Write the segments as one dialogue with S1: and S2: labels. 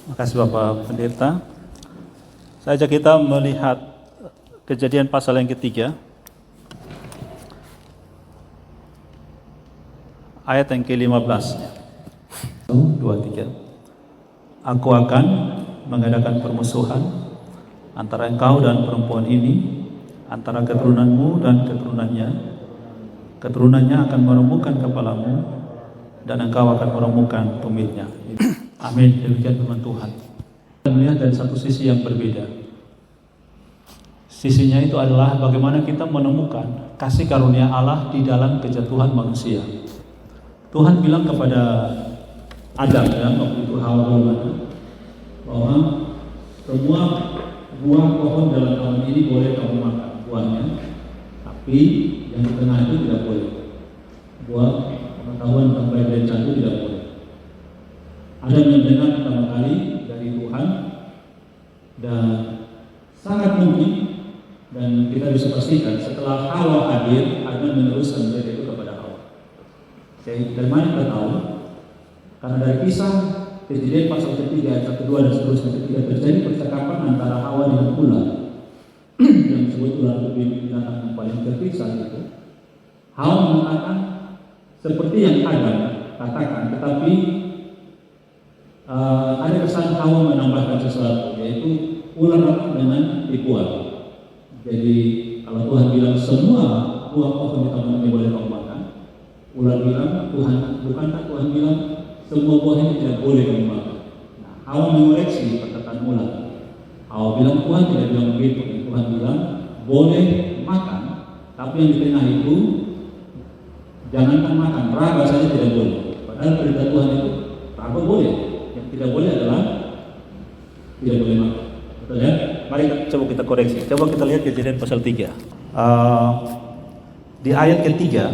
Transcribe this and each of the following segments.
S1: Makasih Bapak Pendeta. Saya ajak kita melihat Kejadian pasal yang ketiga, ayat yang ke-15. 2, 3. Aku akan mengadakan permusuhan antara engkau dan perempuan ini, antara keturunanmu dan keturunannya. Keturunannya akan meremukkan kepalamu, dan engkau akan meremukkan tumitnya. Amin. Demikian firman Tuhan. Kita melihat dari satu sisi yang berbeda. Sisinya itu adalah bagaimana kita menemukan kasih karunia Allah di dalam kejatuhan manusia. Tuhan bilang kepada Adam, waktu itu Hawa belum ada, bahwa semua buah pohon dalam taman ini boleh kamu makan buahnya, tapi yang di tengah itu tidak boleh. Buah pengetahuan tentang baik dan jahat itu tidak boleh. Adam mendengar pertama kali dari Tuhan, dan sangat mungkin, dan kita bisa pastikan setelah Hawa hadir, Adam meneruskan berita itu kepada Hawa. Jadi dari mana kita tahu? Karena dari kisah Kejadian pasal ketiga, ayat 1, 2 dan seterusnya, ketika terjadi percakapan antara Hawa dengan ular, yang disebut ular itu binatang yang paling terpisah itu, Hawa mengatakan seperti yang Adam katakan, tetapi ada kesan Hawa menambahkan sesuatu, yaitu ular dengan tipuan. Jadi kalau Tuhan bilang semua buah pohon di taman ini boleh kamu makan, ular bilang bukankah Tuhan bilang semua buah ini tidak boleh kamu makan? Nah, Hawa mengoreksi perkataan ular. Hawa bilang Tuhan tidak bilang begitu. Tuhan bilang boleh makan, tapi yang di tengah itu jangankan makan, raga saja tidak boleh. Padahal perintah Tuhan itu raga boleh. Yang tidak boleh adalah tidak boleh makan. Betul ya? Mari coba kita koreksi. Coba kita lihat Kejadian pasal 3. Di ayat ketiga,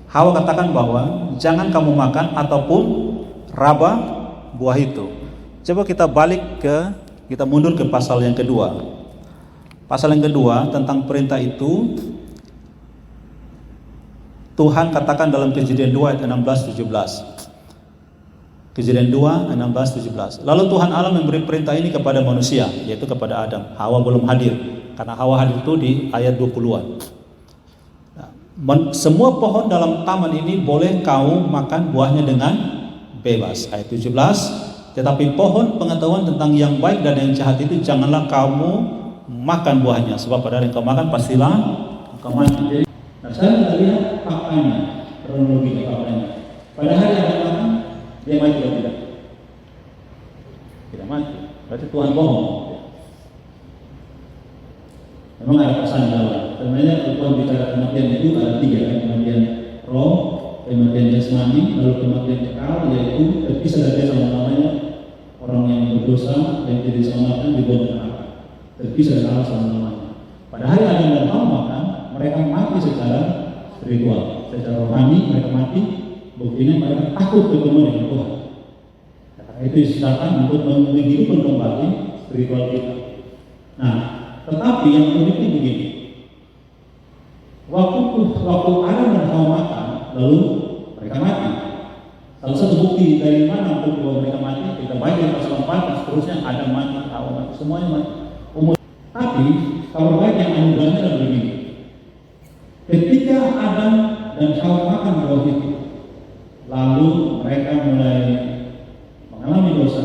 S1: Hawa katakan bahwa jangan kamu makan ataupun raba buah itu. Coba kita kita mundur ke pasal yang kedua. Pasal yang kedua tentang perintah itu, Tuhan katakan dalam Kejadian 2 ayat 16-17. Kejadian 2, 16-17. Lalu Tuhan Allah memberi perintah ini kepada manusia, yaitu kepada Adam. Hawa belum hadir, karena Hawa hadir itu di ayat 20-an. Nah, semua pohon dalam taman ini boleh kau makan buahnya dengan bebas. Ayat 17. Tetapi pohon pengetahuan tentang yang baik dan yang jahat itu janganlah kamu makan buahnya, sebab pada yang kau makan pastilah kau mati. Nah, sekarang kita lihat faktanya, kronologi faktanya. Pada hari yang makan, dia mati atau tidak? Tidak mati. Berarti Tuhan bohong. Memang ada pesan dalam. Sebenarnya Tuhan bicara kematian itu ada 3 kan? Kematian roh, kematian jasmani, lalu kematian kekal, yaitu terpisah dari selama-lamanya. Orang yang berdosa yang tidak diselamatkan dibawa ke neraka. Terpisah dari Allah selama-lamanya. Pada hari Adam dan Hawa makan, mereka mati secara spiritual, secara rohani mereka mati. Buktinya mereka takut bertemu dengan Tuhan. Karena itu disediakan untuk menghidupkan kembali spiritual kita. Nah, tetapi yang uniknya begini. Waktu Adam dan Hawa makan, lalu mereka mati. Salah satu bukti dari mana untuk bahwa mereka mati, kita baca di pasal 4 dan seterusnya, Adam mati, Hawa mati, semuanya mati. Tapi kabar baik yang anugerahnya adalah begini. Ketika Adam dan Hawa makan buah itu, lalu mereka mulai mengalami dosa,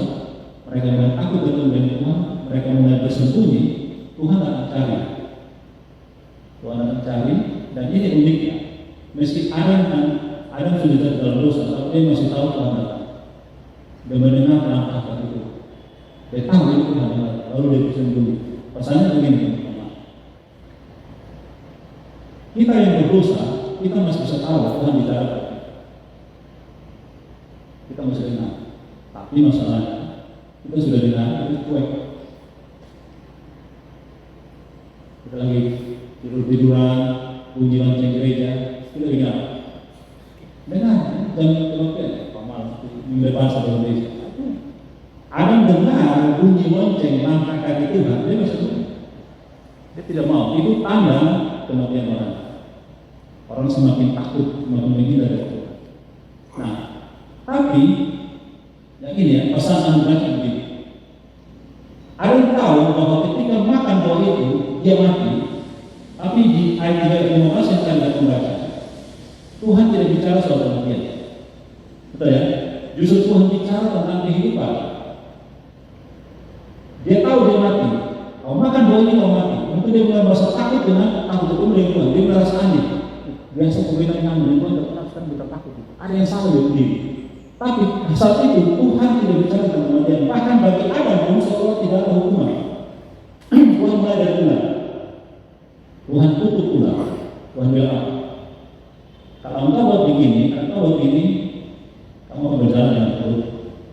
S1: mereka mulai takut bertemu dengan Tuhan, mereka mulai bersembunyi. Tuhan akan cari, dan ini uniknya. Meski Adam sudah jatuh dalam dosa, tapi dia masih tahu Tuhan datang. Dia mendengar langkah itu, dia tahu itu Tuhan datang, lalu dia bersembunyi. Pesannya begini, kita yang berdosa, kita masih bisa tahu Tuhan bicara. Kita masih dengar, tapi masalahnya kita sudah dengar itu cuek. Kita lagi tidur-tiduran, bunyi lonceng gereja, kita dengar, jam kematian, pamal minggu depan sebelum gereja. Adam dengar bunyi lonceng langkah kaki Tuhan, dia masih dengar. Dia tidak mau. Itu tanda kematian orang. Orang semakin takut, semakin menghindar dari Tuhan. Nah, tapi yang ini ya, pesan anugerah begini. tahu bahwa ketika makan buah itu dia mati. Tapi di ayat 15 yang saya membaca, Tuhan tidak bicara soal kematian. Betul ya? Justru Tuhan bicara tentang kehidupan. Dia tahu dia mati. Kalau makan buah ini kau mati. Mungkin dia mulai merasa takut dengan takut itu dari Tuhan. Dia merasa aneh. Biasa perbedaan yang dari Tuhan sekarang kita takut. Ada yang salah dengan diri. Tapi saat itu Tuhan tidak bicara tentang kematian. Bahkan bagi Adam pun seolah tidak ada hukuman. Tuhan mulai dari ular. Tuhan tutup ular. Tuhan bilang, kalau engkau buat begini, kamu akan berjalan dengan perut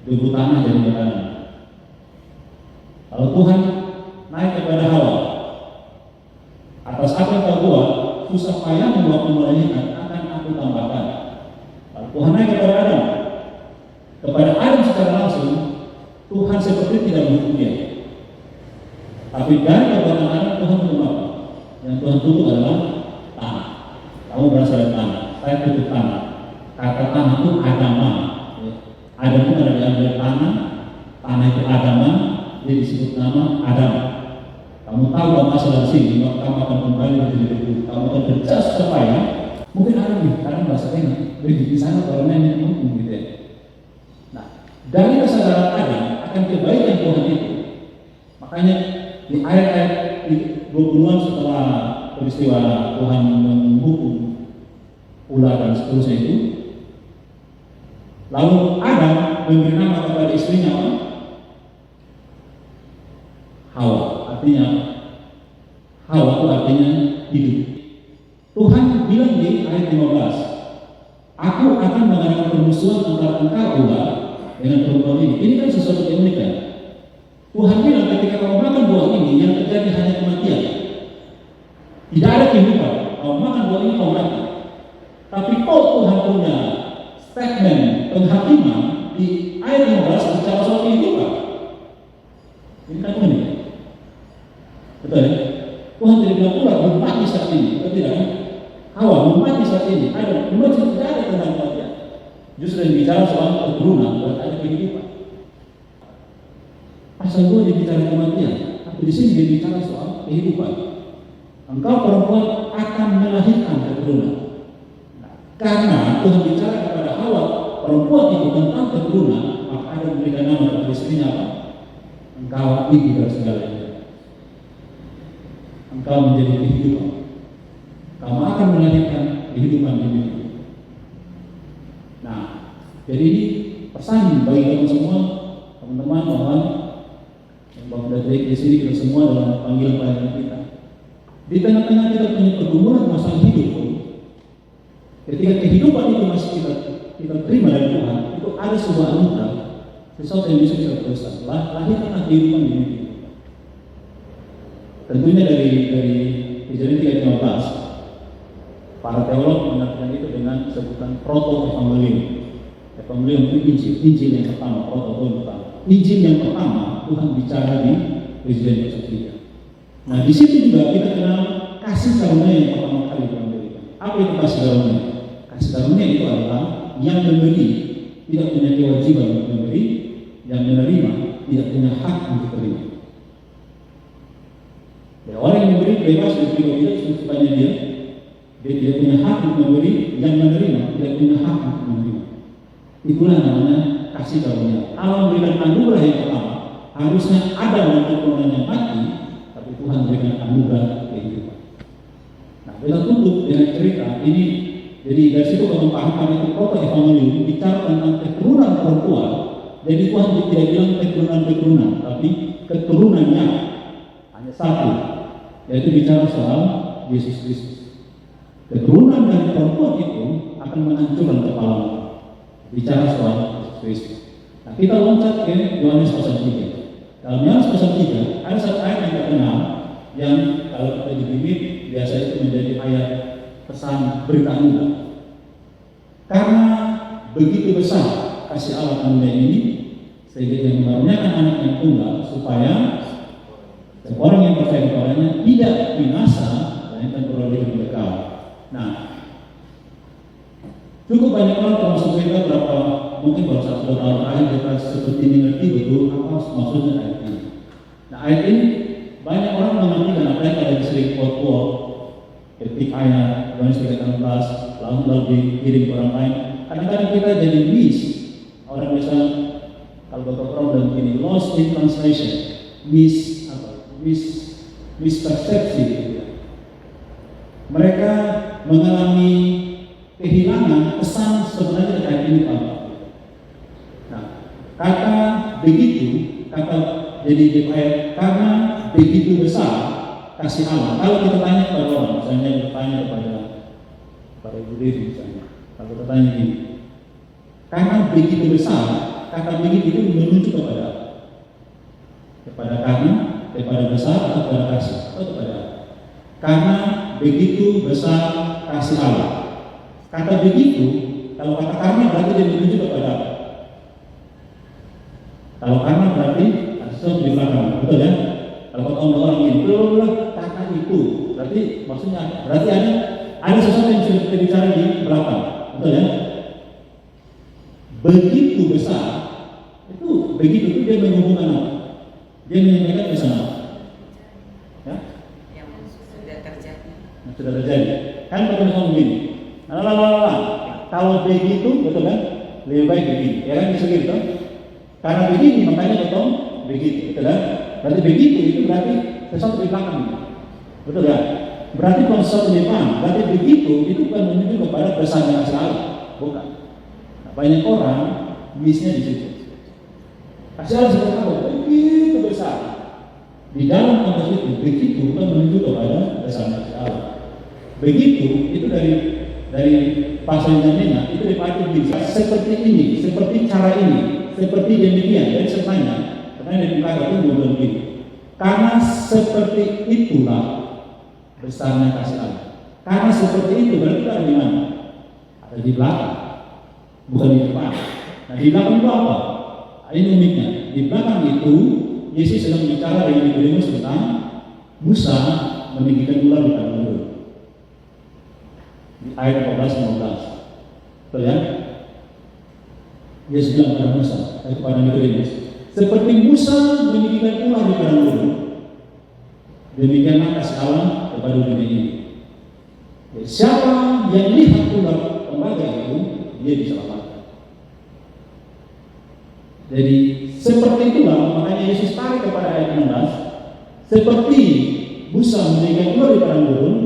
S1: debu tanah dari makanan. Kalau Tuhan naik kepada Hawa, atas apa yang kau buat, susah payah waktu melahirkan akan aku tambahkan. Kalau Tuhan naik kepada Adam secara langsung, Tuhan seperti tidak menghukum dia. Tapi dari perbuatan Adam, Tuhan tutup apa? Yang Tuhan tutup adalah tanah. Kamu berasal dari tanah, saya tutup tanah. Kata tanah itu Adama. Adam itu ada diambil tanah itu Adama, dia disebut nama Adam. Kamu tahu kamu asal dari sini, maka kamu akan kembali menjadi debu. Kamu akan kerja supaya mungkin Adam nih, karena bahasa ini di sana kalau nenek mungkin gitu ya. Nah, dari kesadaran Adam akan kebaikan Tuhan itu, makanya di ayat-ayat 20-an setelah peristiwa Tuhan menghukum ular dan seterusnya itu, lalu Adam memberi nama kepada istrinya Hawa. Artinya Hawa itu artinya hidup. Tuhan bilang di ayat 15, aku akan mengadakan permusuhan antara engkau ular dengan perempuan ini. Ini kan sesuatu yang unik kan? Tuhan bilang ketika kamu makan buah ini yang terjadi hanya kematian. Tidak ada kehidupan. Kamu makan buah ini kau mati. Tapi kau Tuhan punya statement penghakiman di ayat 15 bicara soal kehidupan. Ini kan unik. Betul ya? Tuhan tidak bilang ular mati saat ini. Betul tidak? Hawa mati saat ini. Ada tidak ada tentang kematian. Justru yang bicara soal keturunan buat ada kehidupan. Pasal 2 dia bicara kematian, tapi di sini dia bicara soal kehidupan. Engkau perempuan akan melahirkan keturunan. Karena Tuhan bicara kepada Hawa, perempuan itu tentang keturunan, maka ada memberikan nama kepada istrinya apa? Engkau tinggi dari segalanya. Engkau menjadi kehidupan. Kamu akan melahirkan kehidupan di dunia. Nah, jadi ini pesan bagi kamu semua, teman-teman, bahwa Bapak dan Ibu di sini kita semua dalam panggilan pelayanan kita. Di tengah-tengah kita punya pergumulan masalah hidup, ketika kehidupan itu masih kita terima dari Tuhan, itu ada sebuah anugerah, sesuatu yang bisa kita teruskan. Lahirkanlah kehidupan di dunia. Tentunya dari Kejadian 3:15, para teolog menartikan itu dengan sebutan proto-evangelium. Evangelium itu Injil yang pertama, proto yang pertama. Injil yang pertama Tuhan bicara di Kejadian 3. Nah, di situ juga kita kenal kasih karunia yang pertama kali Tuhan berikan. Apa itu kasih karunia? Kasih karunia itu adalah yang memberi tidak punya kewajiban untuk memberi, yang menerima tidak punya hak untuk terima. Ya, orang yang memberi bebas diberi tidak sepanjang dia tidak punya hak untuk memberi, yang menerima tidak punya hak untuk menerima. Itulah namanya kasih karunia. Allah memberikan anugerah yang pertama, harusnya ada dan keturunannya mati, tapi Tuhan memberikan anugerah kehidupan. Nah, kita tutup dengan cerita ini. Jadi dari situ kalau paham itu proto-evangelium bicara tentang keturunan perempuan. Jadi Tuhan tidak bilang keturunan, tapi keturunannya hanya satu, yaitu bicara soal Yesus Kristus. Keturunan dari perempuan itu akan menghancurkan kepala. Bicara soal Yesus Kristus. Nah, kita loncat ke Yohanes pasal 3. Dalam Yohanes pasal 3 ada satu ayat yang terkenal yang kalau kita dibimbing biasa itu menjadi ayat pesan berita anugerah. Karena begitu besar kasih Allah anugerah ini, sehingga dia mengaruniakan anak yang tunggal supaya orang yang percaya kepadanya tidak binasa dan akan beroleh hidup kekal. Nah, cukup banyak orang termasuk kita mungkin baru 1-2 tahun terakhir kita seperti mengerti betul apa maksudnya ayat ini. Nah, ayat ini banyak orang mengerti apa yang ada sering quote ketik ayat Yohanes 3:16 lalu dikirim ke orang lain. Kadang-kadang kita jadi miss. Orang biasa kalau bapak problem ini lost in translation, mispersepsi. Gitu ya. Mereka mengalami kehilangan pesan sebenarnya ayat ini apa. Nah, kata begitu, kata jadi di ayat karena begitu besar kasih Allah. Kalau kita tanya kepada orang, misalnya kita tanya kepada Ibu Devi misalnya, kalau kita tanya ini, karena begitu besar, kata begitu itu menunjuk kepada karena, kepada besar atau kepada kasih, atau kepada karena begitu besar kasih Allah. Kata begitu, kalau kata karena berarti dia menunjuk kepada apa? Kalau karena berarti ada sesuatu di belakang, betul ya? Kalau orang ini, kata itu, berarti maksudnya berarti ada sesuatu yang sudah kita bicara di belakang, betul ya? Begitu besar, itu begitu itu dia menghubungkan apa? Dia menyampaikan pesan apa? Ya?
S2: Yang sudah terjadi.
S1: Yang sudah terjadi. Kan kalau misalnya begini, kalau begitu, betul kan? Lebih baik begini, ya kan bisa gitu. Karena begini makanya betul begitu, betul kan? Berarti begitu itu berarti sesuatu di belakang, betul kan? Berarti kalau sesuatu di depan, berarti begitu itu bukan menunjuk kepada besarnya kasih Allah, bukan. Nah, banyak orang missnya di situ. Kasih Allah seperti apa? Begitu besar. Di dalam konteks itu begitu bukan menunjuk kepada besarnya kasih Allah. Begitu itu dari pasal yang itu dipakai bisa seperti ini, seperti cara ini, seperti demikian. Jadi sebenarnya dikatakan itu bukan begitu. Karena seperti itulah besarnya kasih Allah. Karena seperti itu berarti ada di mana? Ada di belakang, bukan di depan. Nah di belakang itu apa? Ini uniknya. Di belakang itu Yesus sedang bicara dengan Nikodemus tentang Musa meninggikan ular di padang gurun. Di ayat 14-15. Betul ya? Yesus bilang kepada Musa, kepada Nikodemus, seperti Musa meninggikan ular di padang gurun, demikianlah kasih Allah kepada dunia ini. Siapa yang lihat ular tembaga itu, dia diselamatkan. Jadi seperti itulah makanya Yesus tarik kepada ayat 16, seperti Musa meninggikan ular di padang gurun,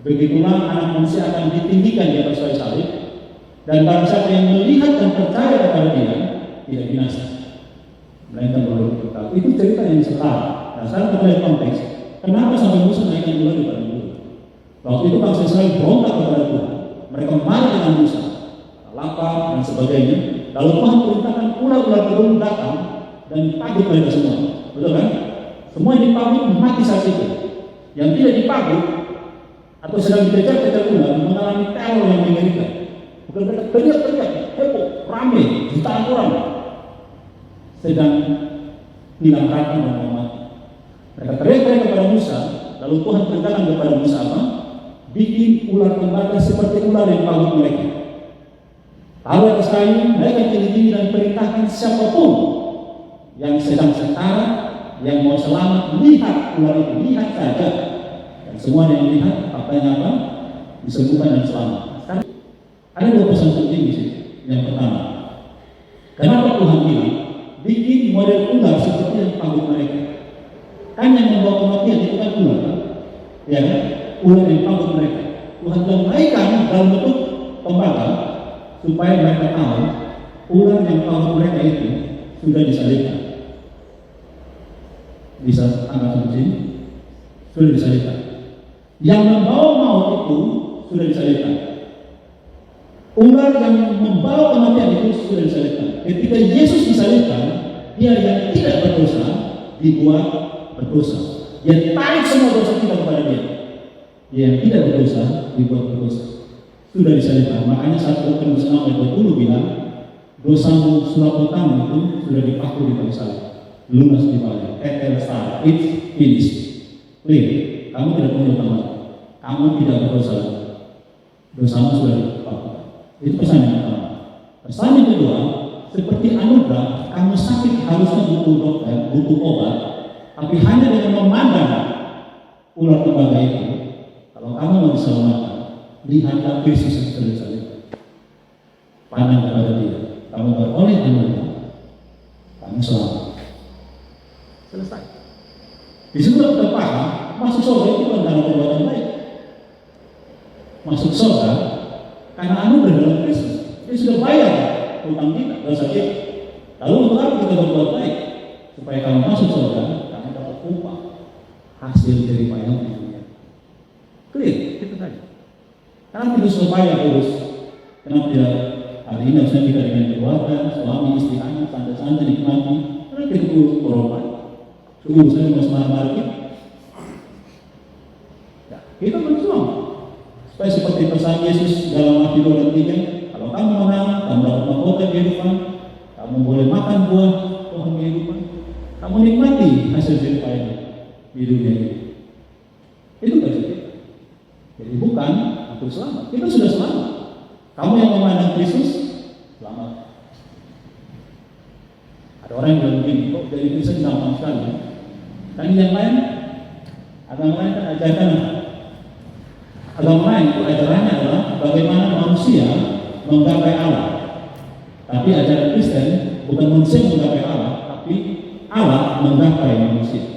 S1: begitulah anak manusia akan ditinggikan di atas kayu salib, dan barang siapa yang melihat dan percaya kepada dia tidak binasa, melainkan beroleh kekal. Itu cerita yang sekarang. Nah sekarang kita lihat konteks. Kenapa sampai Musa naikkan ular di padang gurun? Waktu itu bangsa Israel berontak kepada Tuhan. Mereka marah dengan Musa, lapar dan sebagainya. Lalu Tuhan perintahkan ular-ular gurun datang dan dipagut mereka semua. Betul kan? Semua yang dipagut mati saat itu. Yang tidak dipagut atau sedang dikejar-kejar ular mengalami teror yang mengerikan. Bukan mereka teriak-teriak, heboh, ramai, jutaan orang sedang hilang harapan dan mau mati. Mereka teriak-teriak kepada Musa, lalu Tuhan perintahkan kepada Musa apa? Bikin ular tembaga seperti ular yang dipagut mereka. Taruh atas kayu, mereka tinggi dan perintahkan siapapun yang sedang setara, yang mau selamat, lihat ular itu, lihat saja. Dan semua yang lihat, katanya apa? Disembuhkan dan selamat. Sekarang, ada dua pesan penting di sini. Yang pertama, kenapa Tuhan bilang bikin model ular seperti yang dipagut mereka? Kan yang membawa kematian itu kan ular, kan? Ya kan? Ular yang dipagut mereka. Tuhan bilang naikkan dalam bentuk tembaga supaya mereka tahu ular yang dipagut mereka itu sudah disalibkan. Bisa angkat sini, sudah disalibkan. Yang membawa maut itu sudah disalibkan. Ular yang membawa kematian itu sudah disalibkan. Ketika Yesus disalibkan, dia yang tidak berdosa dibuat berdosa. Dia tarik semua dosa kita kepada dia. Dia yang tidak berdosa dibuat berdosa. Sudah disalibkan. Makanya saat Korintus 6 ayat 20 bilang, dosamu surat utama itu sudah dipaku di kayu salib, lunas dibayar. Tetelestai, it's finished. Clear. Kamu tidak punya utang lagi. Kamu tidak berdosa lagi. Dosamu sudah dipaku. Itu pesan yang pertama. Pesan yang kedua, seperti anugerah, kamu sakit harusnya butuh dokter, butuh obat, Tapi hanya dengan memandang ular tembaga itu, kalau kamu mau diselamatkan, lihatlah Kristus yang sudah disalib. Pandang kepada Dia, kamu beroleh anugerah, kamu selamat. Selesai. Di situ kita paham, masuk surga itu bukan karena perbuatan baik. Masuk surga karena anugerah dalam Kristus. Dia sudah bayar utang kita, dosa kita. Lalu untuk apa kita berbuat baik? Supaya kamu masuk surga, kamu dapat upah hasil dari payah di dunia. Clear, itu tadi. Karena itu supaya urus. Kenapa dia hari ini harusnya kita dengan keluarga, suami, istri, anak, santai-santai nikmati. Karena kita urus corona. Urusannya mau semarang kita. Ya, kita berjuang. Supaya seperti pesan Yesus dalam Matius 23, kalau kamu menang, kamu dapat mahkota kehidupan, kamu boleh makan buah pohon kehidupan, kamu nikmati hasil jeripayanya di dunia ini. Itu terjadi. Jadi bukan untuk selamat. Kita sudah selamat. Kamu yang memandang Kristus, selamat. Ada orang yang bilang begini, kok jadi Kristen gampang sekali ya? Kan yang lain, agama lain kan ajarkan agama lain itu ajarannya adalah bagaimana manusia menggapai Allah. Tapi ajaran Kristen bukan manusia menggapai Allah, tapi Allah menggapai manusia.